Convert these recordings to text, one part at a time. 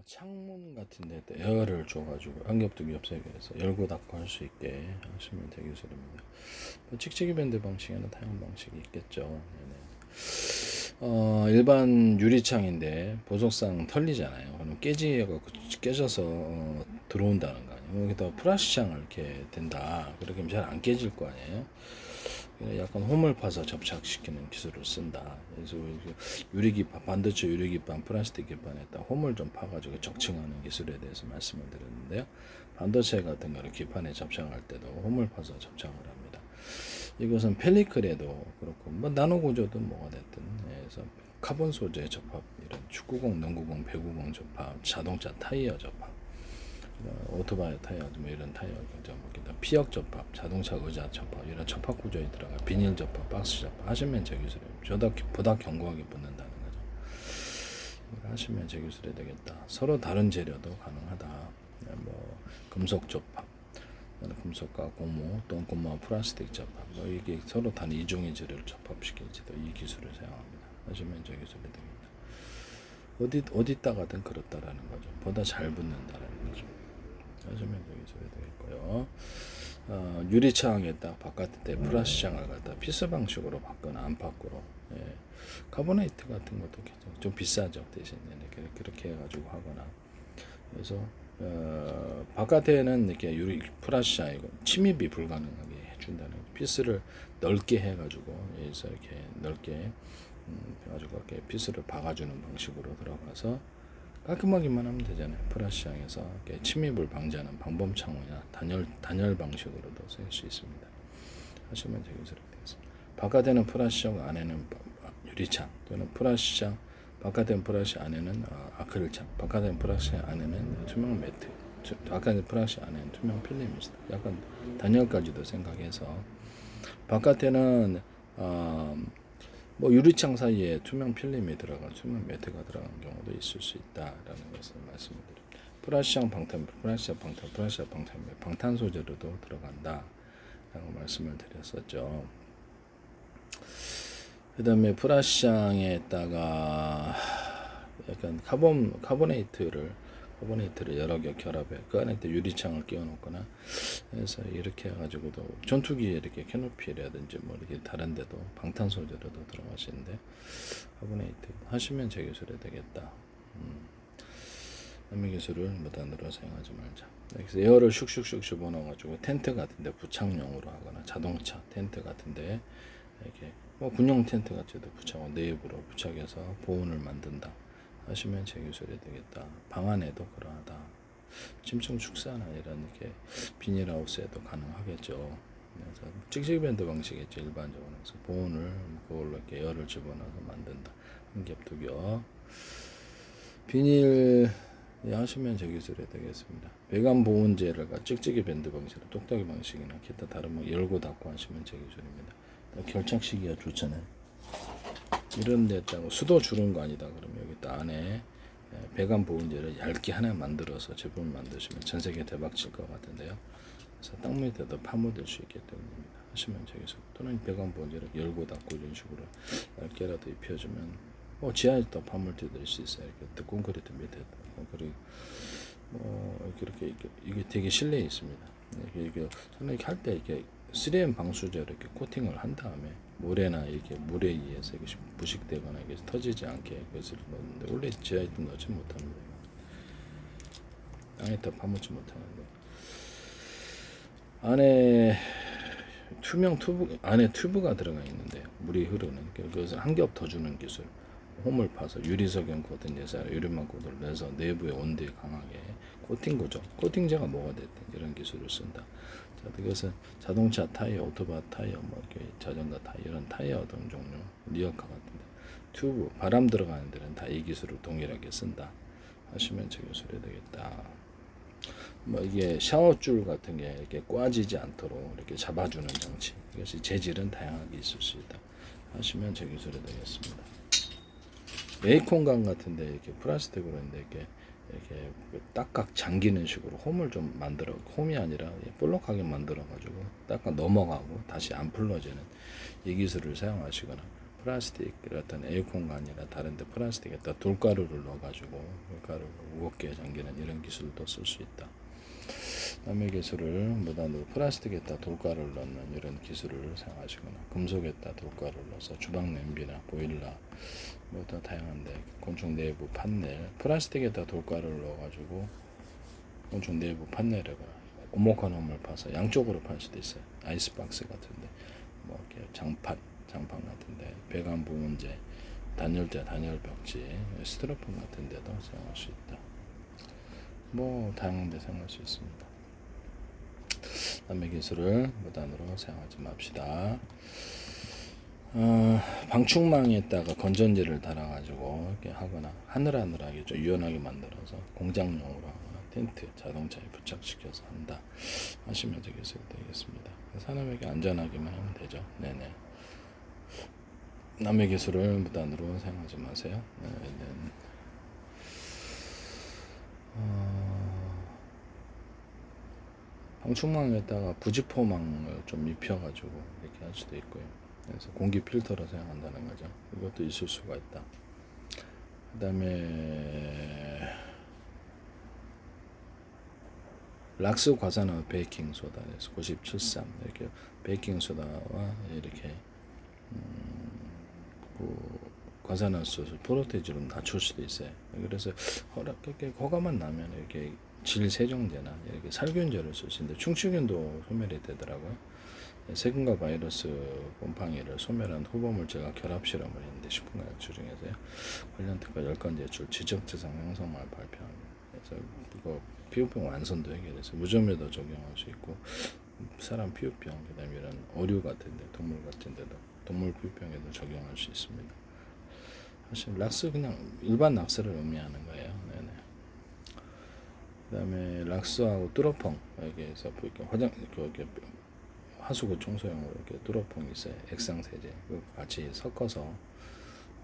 창문 같은 데다 에어를 줘가지고 안겹두기 없애기 위해서 열고 닫고 할 수 있게 하시면 되겠습니다. 찍찍이 밴드 방식에는 다양한 방식이 있겠죠. 일반 유리창인데 보석상 털리잖아요. 그럼 깨져서 들어온다는 거 아니에요. 여기다 프라시창을 이렇게 된다. 그렇게 하면 잘 안 깨질 거 아니에요. 약간 홈을 파서 접착시키는 기술을 쓴다. 그래서 유리기판, 반도체 유리기판, 플라스틱 기판에다 홈을 좀 파가지고 적층하는 기술에 대해서 말씀을 드렸는데요. 반도체 같은 거를 기판에 접착할 때도 홈을 파서 접착을 합니다. 이것은 펠리클에도 그렇고 뭐 나노 구조든 뭐가 됐든, 그래서 카본 소재 접합, 이런 축구공, 농구공, 배구공 접합, 자동차 타이어 접합, 오토바이 타이어, 뭐 이런 타이어 접합, 피혁 접합, 자동차 의자 접합, 이런 접합 구조에 들어가 비닐 접합, 박스 접합 하시면 제 기술이 보다 견고하게 붙는다는 거죠. 이걸 하시면 제 기술이 되겠다. 서로 다른 재료도 가능하다. 뭐 금속 접합, 금속과 고무, 또는 고무와 플라스틱 접합, 뭐 이게 서로 다른 이중의 재료를 접합시킬지도 이 기술을 사용합니다. 하시면 제 기술이 됩니다. 어디다가든 그렇다라는 거죠. 보다 잘 붙는다라는 거죠. 하시면 제 기술이 되겠고요. 유리창에 딱 바깥에 플라스창을 갖다 피스 방식으로 바꾸거나 안팎으로, 카보네이트 같은 것도 좀 비싸죠. 대신에 그렇게 해가지고 하거나, 그래서 바깥에는 이렇게 유리 플라스창이고 침입이 불가능하게 해준다는, 피스를 넓게 해가지고, 그래서 이렇게 넓게 해가지고 이렇게 피스를 박아주는 방식으로 들어가서 깔끔하기만 하면 되잖아요. 플라시장에서 침입을 방지하는 방범 창호나 단열 방식으로도 쓸 수 있습니다. 하시면 되겠습니다. 바깥에는 플라시장, 안에는 유리창, 또는 플라시장 바깥에는 플라시, 안에는 아크릴창, 바깥에는 플라시, 안에는 투명 매트, 바깥에는 플라시, 안에는 투명 필름이다. 약간 단열까지도 생각해서 바깥에는 뭐 유리창 사이에 투명 필름이 들어가 투명 매트가 들어간 경우도 있을 수 있다라는 것을 말씀드립니다. 플라시장 방탄, 플라시장 방탄, 플라시장 방탄, 방탄 소재로도 들어간다라고 말씀을 드렸었죠. 그 다음에 플라시장에다가 약간 카보네이트를 여러 개 결합해 그 안에 유리창을 끼워 놓거나 해서 이렇게 해가지고도 전투기에 이렇게 캐노피라든지 뭐 이렇게 다른 데도 방탄 소재로도 들어가시는데, 카보네이트 하시면 제 기술이 되겠다. 남의 기술을 무단으로 사용하지 말자. 그래서 에어를 슉슉슉 집어넣어가지고 텐트 같은데 부착용으로 하거나, 자동차 텐트 같은데 이렇게 뭐 군용 텐트 같이도 부착하고 내부로 부착해서 보온을 만든다 하시면 제 기술이 되겠다. 방 안에도 그러하다. 침층 축사나 이런 이렇게 비닐하우스에도 가능하겠죠. 그래서 찍찍이 밴드 방식이죠. 일반적으로. 그래서 보온을 그걸로 이렇게 에어를 집어넣어서 만든다. 한 겹, 두 겹. 비닐 하시면 제 기술이 되겠습니다. 배관 보온재를 찍찍이 밴드 방식으로, 똑딱이 방식이나 기타 다른 뭐 열고 닫고 하시면 제 기술입니다. 결착시기가 좋잖아요. 이런 데다가 수도 주는 거 아니다 그러면 여기 딱 안에 배관 보온재를 얇게 하나 만들어서 제품을 만드시면 전 세계 대박 칠 것 같은데요. 그래서 땅 밑에도 파묻을 수 있기 때문입니다. 하시면 되겠어요. 또는 배관 보온재를 열고 닫고 이런 식으로 얇게라도 입혀주면 지하에도 파묻을 수 있어요. 이렇게 콘크리트 밑에도. 그리고 이렇게 이게 되게 실내에 있습니다. 이게 이렇게 할 때 이렇게 3M 방수제로 이렇게 코팅을 한 다음에 모래나 이렇게 물에 의해서 이게 부식되거나 이게 터지지 않게 그것을 넣는데, 원래 지하에 넣지 못합니다. 땅에다 파묻지 못하는데, 안에 투명 튜브, 안에 튜브가 들어가 있는데 물이 흐르는, 그것을 한 겹 더 주는 기술. 홈을 파서 유리석연 코팅 제사로 유리막 코드를 내서 내부의 온도에 강하게 코팅 구조, 코팅제가 뭐가 됐든 이런 기술을 쓴다. 자, 그것은 자동차 타이어, 오토바이 타이어, 뭐 이렇게 자전거 타이어, 이런 타이어 등 종류, 리어카 같은데 튜브, 바람 들어가는 데는 다 이 기술을 동일하게 쓴다 하시면 제 기술이 되겠다. 뭐 이게 샤워줄 같은 게 이렇게 꽈지지 않도록 이렇게 잡아주는 장치, 이것이 재질은 다양하게 있을 수 있다 하시면 제 기술이 되겠습니다. 에이콘강 같은데 이렇게 플라스틱으로 있는데 이렇게 딱딱 잠기는 식으로 홈을 좀 만들어, 홈이 아니라 볼록하게 만들어 가지고 딱딱 넘어가고 다시 안 풀러지는 이 기술을 사용하시거나, 플라스틱 어떤 에어컨가 아니라 다른데 플라스틱에다 돌가루를 넣어가지고 돌가루를 무겁게 잠기는 이런 기술도 쓸 수 있다. 남의 기술을 무단으로 플라스틱에다 돌가루를 넣는 이런 기술을 사용하시거나 금속에다 돌가루를 넣어서 주방 냄비나 보일러 뭐 더 다양한데 곤충 내부 판넬 플라스틱에다 돌가루를 넣어가지고 곤충 내부 판넬을 오목한 홈을 파서 양쪽으로 팔 수도 있어요. 아이스박스 같은데 뭐 이렇게 장판 같은데 배관 부문제 단열재 단열벽지 스티로폼 같은 데도 사용할 수 있다. 뭐 다양한 데 사용할 수 있습니다. 남의 기술을 무단으로 사용하지 맙시다. 방충망에다가 건전지를 달아가지고 이렇게 하거나 하늘하늘하게 좀 유연하게 만들어서 공장용으로 하거나 텐트 자동차에 부착시켜서 한다 하시면 되겠습니다. 사람에게 안전하게만 하면 되죠. 네네. 남의 기술을 무단으로 사용하지 마세요. 방충망에다가 부직포망을 좀 입혀가지고 이렇게 할 수도 있고요. 그래서 공기 필터로 사용한다는 거죠. 이것도 있을 수가 있다. 그 다음에 락스 과산화 베이킹 소다에서 97.3 이렇게 베이킹 소다와 이렇게 과산화수소 프로테이지로 낮출 수도 있어요. 그래서 허가만 나면 이렇게 질 세정제나 이렇게 살균제를 쓸 수 있는데 충치균도 소멸이 되더라고요. 세균과 바이러스 곰팡이를 소멸한 후보물질과 결합 실험을 했는데 식품과학주 중에서요. 관련 특허 10건 제출 지적재산 형성만 발표합니다. 그래서 이거 피부병 완선도 해결해서 무좀에도 적용할 수 있고 사람 피부병 그다음에 이런 어류 같은데 동물 같은데도 동물 피부병에도 적용할 수 있습니다. 사실 락스 그냥 일반 락스를 의미하는 거예요. 네네. 그다음에 락스하고 뚜러펑 여기에서 이렇게 이렇게 하수구 청소용으로 이렇게 뚜러펑이 있어요. 액상세제 같이 섞어서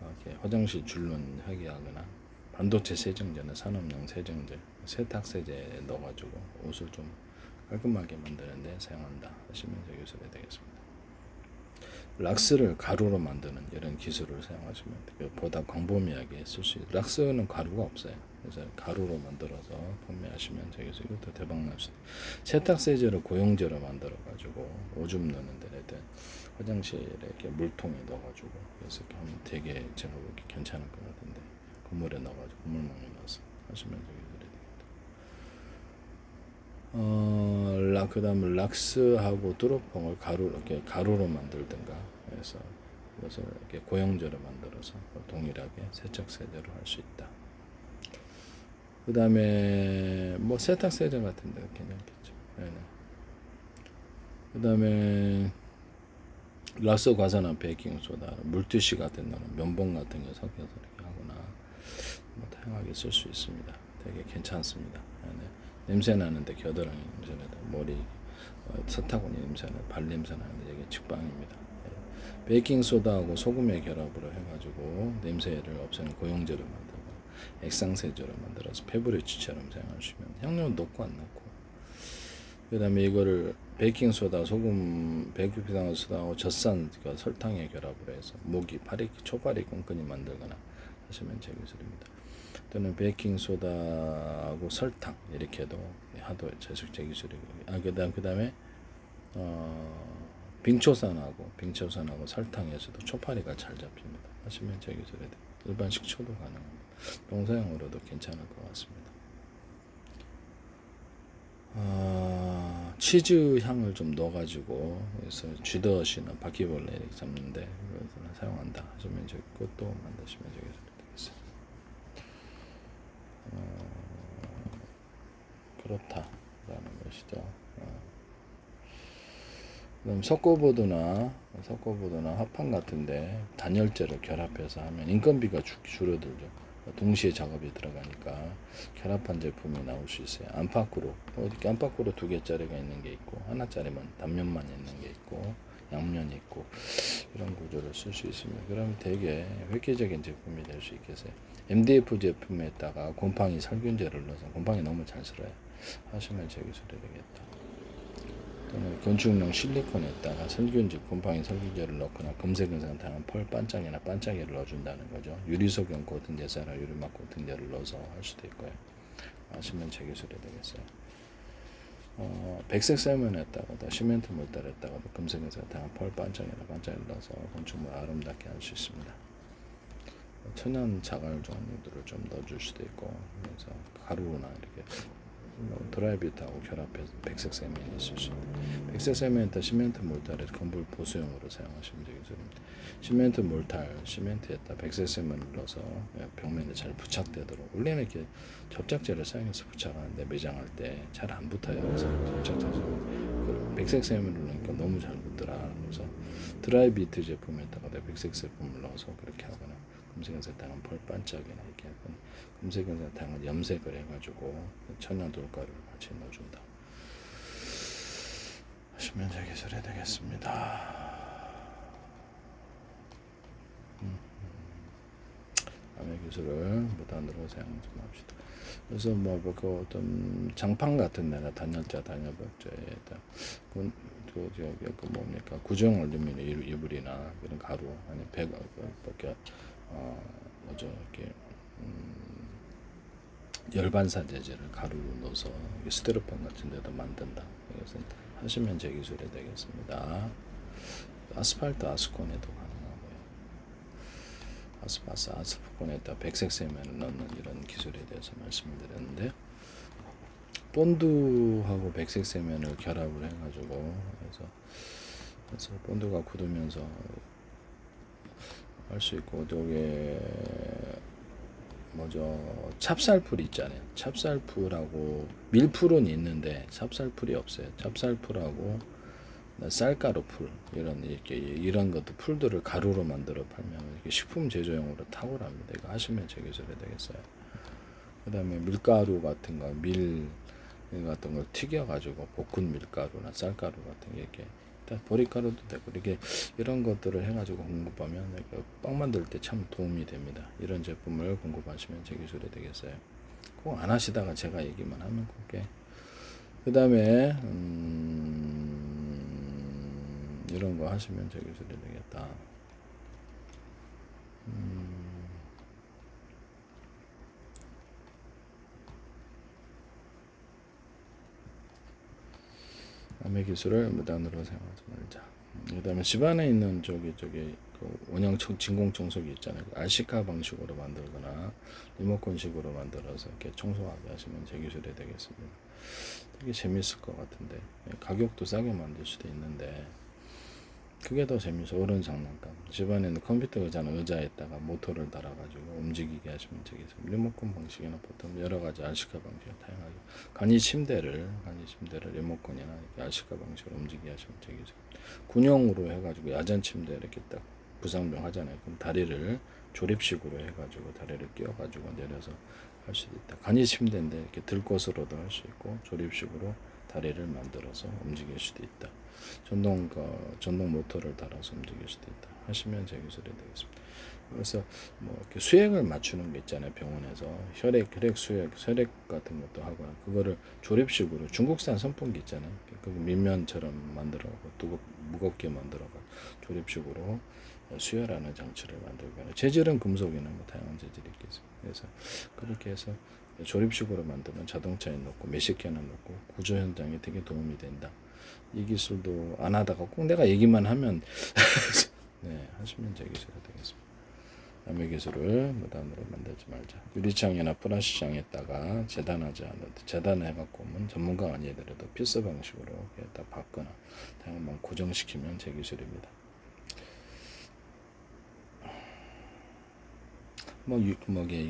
이렇게 화장실 줄눈 하게 하거나 반도체 세정제나 산업용 세정제, 세탁세제에 넣어가지고 옷을 좀 깔끔하게 만드는데 사용한다 하시면 기술이 되겠습니다. 락스를 가루로 만드는 이런 기술을 사용하시면 보다 광범위하게 쓸 수 있어요. 락스는 가루가 없어요. 그래서 가루로 만들어서 판매하시면 저기서 이것도 대박 날 수 있어요. 세탁세제를 고용제로 만들어 가지고 오줌 넣는 데에 화장실에 이렇게 물통에 넣어가지고 그래서 이렇게 하면 되게 제가 보기 괜찮을 것 같은데 그물에 넣어가지고 그물망에 넣어서 하시면 되게 그다음에 락스하고 뚜러펑을 이렇게 가루로 만들든가 해서 이것을 이렇게 고형제로 만들어서 동일하게 세척세제로 할 수 있다. 그다음에 뭐 세탁세제 같은 데 괜찮겠죠. 네네. 그다음에 락스 과산화 베이킹 소다, 물티슈 같은 거는 면봉 같은 거 섞여서 이렇게 하거나 뭐 다양하게 쓸 수 있습니다. 되게 괜찮습니다. 네네. 냄새 나는데 겨드랑이 냄새 나다 머리 사타구니 냄새 나 발 냄새 나는데 이게 직방입니다. 베이킹 소다하고 소금의 결합으로 해가지고 냄새를 없애는 고용제를 만들고 액상세제로 만들어서 페브리치처럼 사용하시면 향료 넣고 안 넣고 그다음에 이거를 베이킹 소다, 소금, 베이킹 소다하고 젖산 설탕에 결합을 해서 모기, 초파리 끈끈이 만들거나 하시면 제 기술입니다. 또는 베이킹 소다하고 설탕 이렇게도 하도 제습제 기술이고 그다음에 빙초산하고 설탕에서도 초파리가 잘 잡힙니다. 하시면 제 기술에 일반 식초도 가능합니다. 농사용으로도 괜찮을 것 같습니다. 치즈 향을 좀 넣어가지고 그래서 쥐덫이나 바퀴벌레 이렇게 잡는데 그것을 사용한다 하시면 저 그것도 만드시면 되겠어요. 그렇다라는 것이죠. 그다음 석고보드나 합판 같은데 단열재를 결합해서 하면 인건비가 줄어들죠. 동시에 작업이 들어가니까 결합한 제품이 나올 수 있어요. 안팎으로 안팎으로 2개짜리가 있는 게 있고 하나짜리만 단면만 있는 게 있고 양면이 있고 이런 구조를 쓸 수 있습니다. 그럼 되게 획기적인 제품이 될 수 있겠어요. MDF 제품에다가 곰팡이 살균제를 넣어서 곰팡이 너무 잘 쓸어요. 하시면 제 기술이 되겠다. 또는 건축용 실리콘에다가 살균제, 곰팡이 살균제를 넣거나 검색 현상 당한 펄 반짝이나 반짝이를 넣어준다는 거죠. 유리소경 코팅제사나 유리막 코팅제를 넣어서 할 수도 있고요. 아시면 제 기술이 되겠어요. 백색 세면에다가 시멘트 물살에다가 검색 현상 당한 펄 반짝이나 반짝이를 넣어서 건축물 아름답게 할 수 있습니다. 천연 자갈 종류들을 좀 넣어줄 수도 있고, 그래서 가루나 이렇게 드라이비트하고 결합해서 백색 세면이 있을 수 있습니다. 백색 세면에다 시멘트 몰탈을 건물 보수용으로 사용하시면 되겠습니다. 시멘트 몰탈, 시멘트에다 백색 세면을 넣어서 벽면에 잘 부착되도록. 원래는 이렇게 접착제를 사용해서 부착하는데 매장할 때 잘 안 붙어요. 그래서 접착제 백색 세면을 넣으니까 너무 잘 붙더라. 그래서 드라이비트 제품에다가 백색 제품을 넣어서 그렇게 하거나, 금색연사 당은 펄 반짝이나 이렇게 하거나, 금색연사 당은 염색을 해가지고 천연 돌가루를 같이 넣어준다 하시면 제 기술이 되겠습니다. 남의 기술을 무단으로 사용 좀 합시다. 그래서 그 어떤 장판 같은 데나 단열재, 단열벽제에다 그 뭡니까 구정 알루미늄 이불이나 그런 가루 아니 백 이렇게 뭐죠 이렇게 열반사 재질을 가루로 넣어서 스티로폼 같은 데다 만든다. 그래서 하시면 제 기술이 되겠습니다. 아스팔트 아스콘에도 가능하고요. 아스팔트에다 백색 세면을 넣는 이런 기술에 대해서 말씀을 드렸는데, 본드하고 백색 세면을 결합을 해가지고 그래서 본드가 굳으면서 할 수 있고, 여기에 뭐죠 찹쌀풀 있잖아요. 찹쌀풀하고 밀풀은 있는데 찹쌀풀이 없어요. 찹쌀풀하고 쌀가루풀 이런 것도 풀들을 가루로 만들어 팔면 이렇게 식품 제조용으로 탁월합니다. 이거 하시면 제 기술이 되겠어요. 그다음에 밀가루 같은 거, 밀 같은 걸 튀겨 가지고 볶은 밀가루나 쌀가루 같은 게 이렇게 보리가루도 되고 이렇게 이런 것들을 해가지고 공급하면 빵 만들 때 참 도움이 됩니다. 이런 제품을 공급하시면 제 기술이 되겠어요. 꼭 안 하시다가 제가 얘기만 하면 그게. 그 다음에 이런 거 하시면 제 기술이 되겠다. 남의 기술을 무단으로 사용하지 말자. 그 다음에 집안에 있는 그 원형 진공 청소기 있잖아요. RC카 방식으로 만들거나 리모컨식으로 만들어서 이렇게 청소하게 하시면 제 기술이 되겠습니다. 되게 재밌을 것 같은데, 가격도 싸게 만들 수도 있는데 그게 더 재밌어. 어른 장난감. 집안에 있는 컴퓨터 의자에다가 모터를 달아가지고 움직이게 하시면 되겠습니다. 리모컨 방식이나 보통 여러 가지 RC카 방식을 다양하게. 간이 침대를 리모컨이나 이렇게 RC카 방식으로 움직이게 하시면 되겠습니다. 군용으로 해가지고 야전 침대 이렇게 딱 부상병 하잖아요. 그럼 다리를 조립식으로 해가지고 다리를 끼워가지고 내려서 할 수도 있다. 간이 침대인데 이렇게 들것으로도 할 수 있고 조립식으로 다리를 만들어서 움직일 수도 있다. 전동 모터를 달아서 움직일 수도 있다. 하시면 제 기술이 되겠습니다. 그래서 뭐 이렇게 수액을 맞추는 게 있잖아요. 병원에서 혈액 수액 같은 것도 하거나, 그거를 조립식으로 중국산 선풍기 있잖아요. 그 밀면처럼 만들어고 무겁게 만들어가 조립식으로 수혈하는 장치를 만들거나, 재질은 금속이나 뭐 다양한 재질이 있겠습니다. 그래서 그렇게 해서 조립식으로 만들면 자동차에 넣고 몇십 개나 넣고 구조 현장에 되게 도움이 된다. 이 기술도 안 하다가 꼭 내가 얘기만 하면 네, 하시면 제 기술이 되겠습니다. 남의 기술을 무단으로 만들지 말자. 유리창이나 플라스틱창에다가 재단을 해갖고 오면 전문가가 아니더라도 필수 방식으로 다 받거나 다양한 고정시키면 제 기술입니다.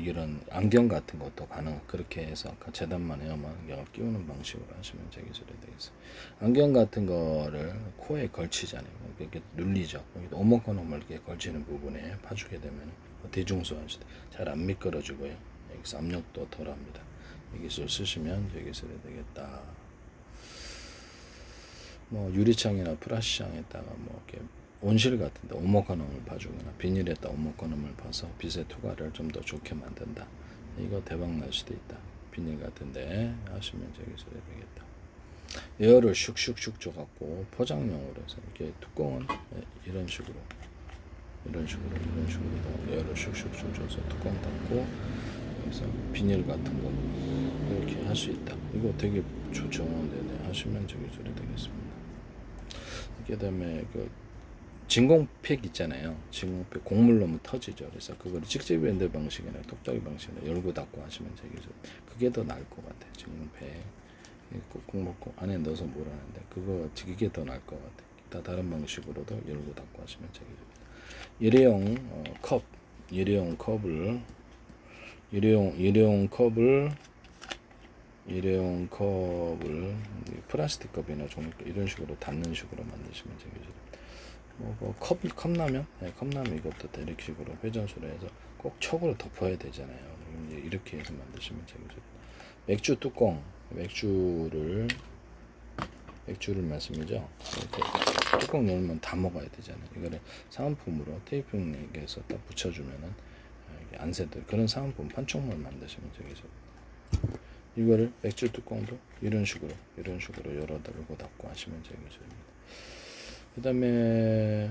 이런 안경 같은 것도 그렇게 해서 재단만 해야만 안경을 끼우는 방식으로 하시면 제 기술이 되겠어요. 안경 같은 거를 코에 걸치잖아요. 이렇게 눌리죠. 오목가놈을 이렇게 걸치는 부분에 파주게 되면 대중수 하실 때 잘 안 미끄러지고요. 여기서 압력도 덜합니다. 이 기술 쓰시면 제 기술이 되겠다. 유리창이나 플라스틱창에다가 이렇게 온실 같은데 오목가놈을 봐주거나 비닐에다 오목가놈을 봐서 빛의 투과를 좀 더 좋게 만든다. 이거 대박 날 수도 있다. 비닐 같은데 하시면 제 기술이 되겠다. 에어를 슉슉슉 줘갖고 포장용으로 해서 이렇게 뚜껑은 이런 식으로 에어를 슉슉슉 줘서 뚜껑 닫고 그래서 비닐 같은 거 이렇게 할 수 있다. 이거 되게 좋죠. 네네 하시면 저기 소리 되겠습니다. 그다음에 그 진공팩 있잖아요. 진공팩 곡물 넣으면 터지죠. 그래서 그걸 직접 연대 방식이나 톡톡이 방식이나 열고 닫고 하시면 되겠죠. 그게 더 나을 것 같아요. 진공팩 꾹꾹 먹고 안에 넣어서 뭐라는데 그게 더 나을 것 같아요. 다 다른 방식으로도 열고 닫고 하시면 되겠죠. 일회용 컵을 플라스틱 컵이나 종이컵 이런 식으로 닫는 식으로 만드시면 되겠죠. 컵라면? 네, 컵라면 이것도 이렇게 식으로 회전수로 해서 꼭 촉으로 덮어야 되잖아요. 이제 이렇게 해서 만드시면 되겠죠. 맥주 뚜껑, 맥주를 말씀이죠. 이렇게 뚜껑 열면 다 먹어야 되잖아요. 이거를 사은품으로 테이핑에서 딱 붙여주면은 안 새도 그런 사은품 판촉물 만드시면 되겠죠. 이거를 맥주 뚜껑도 이런 식으로 열어달고 닫고 하시면 되겠죠. 그 다음에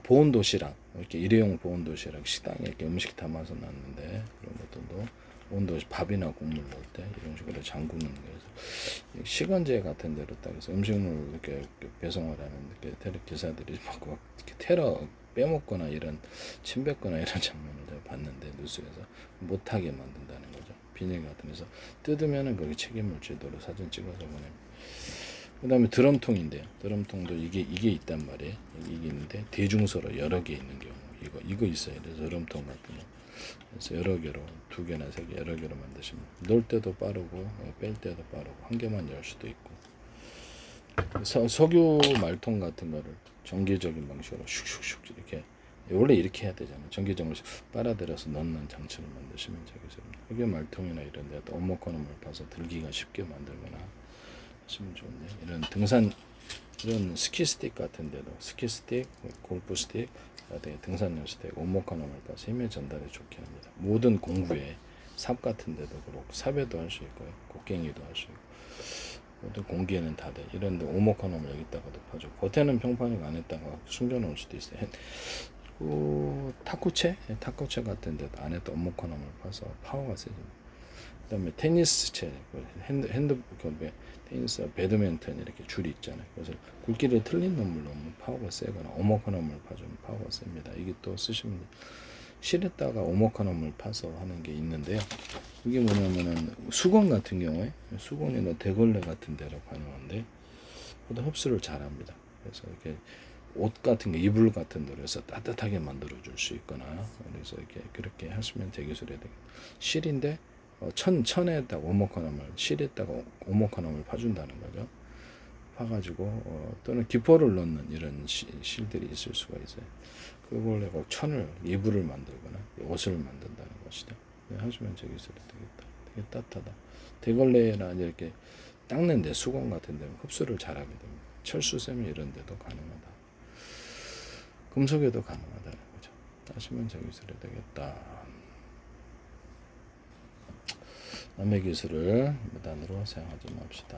보온 도시락 이렇게 일회용 보온 도시락 식당에 이렇게 음식 담아서 놨는데 그런 것들도 온도 밥이나 국물 넣을 때 이런 식으로 잠그는 거에서 시간제 같은 데로 딱 해서 음식물 이렇게 배송을 하는 이렇게 기사들이 막 이렇게 테러 빼먹거나 이런 침 뱉거나 이런 장면을 제가 봤는데 뉴스에서 못하게 만든다는 거죠. 비닐 같은 데서 뜯으면은 거기 책임을 제대로 사진 찍어서 보내면. 그 다음에 드럼통인데요. 드럼통도 이게 있단 말이에요. 이게 있는데 대중서로 여러 개 있는 경우 이거 있어야 돼요. 드럼통 같은 거. 그래서 여러 개로 2개나 3개 여러 개로 만드시면 넣을 때도 빠르고 뺄 때도 빠르고 한 개만 열 수도 있고 석유 말통 같은 거를 전기적인 방식으로 슉슉슉 이렇게 원래 이렇게 해야 되잖아요. 전기적으로 빨아들여서 넣는 장치를 만드시면 되겠어요. 석유 말통이나 이런 데다 오목건음을 파서 들기가 쉽게 만들거나 하시면 좋은데 이런 등산 이런 스키 스틱 같은 데도 스키 스틱, 골프 스틱, 등산용 스틱, 온목한음을 봐서 힘의 전달에 좋게 합니다. 모든 공구에 삽 같은 데도 그렇고 삽에도 할 수 있고요. 곡괭이도 할 수 있고 모든 공기에는 다 돼. 이런데 오목한음을 여기다가도 파죠. 겉에는 평판이가 안에다가 숨겨놓을 수도 있어요. 탁구채 같은 데도 안에다 오목한음을 파서 파워가 세집니다. 그다음에 테니스채, 테니스, 배드민턴 이렇게 줄이 있잖아요. 그래서 굵기를 틀린 놈을 넣으면 파워가 세거나 오목한 놈을 파주면 파워가 셉니다. 이게 또 쓰시면 실에다가 오목한 놈을 파서 하는 게 있는데요. 이게 뭐냐면은 수건 같은 경우에 수건이나 대걸레 같은 데로 가능한데 보다 흡수를 잘합니다. 그래서 이렇게 옷 같은 거 이불 같은 데로 해서 따뜻하게 만들어 줄 수 있거나 그래서 이렇게 그렇게 하시면 되기술해야 되겠다. 실인데 천에다가 오목한음을 실에다가 오목한음을 파준다는 거죠. 파가지고 또는 기포를 넣는 이런 실들이 있을 수가 있어요. 그걸 내가 천을 이불을 만들거나 옷을 만든다는 것이죠. 네, 하시면 저기 있어야 되겠다. 되게 따뜻하다. 대걸레나 이렇게 닦는데 수건 같은 데는 흡수를 잘하게 됩니다. 철수세미 이런 데도 가능하다. 금속에도 가능하다는 거죠. 하시면 저기 있어야 되겠다. 남의 기술을 무단으로 사용하지 맙시다.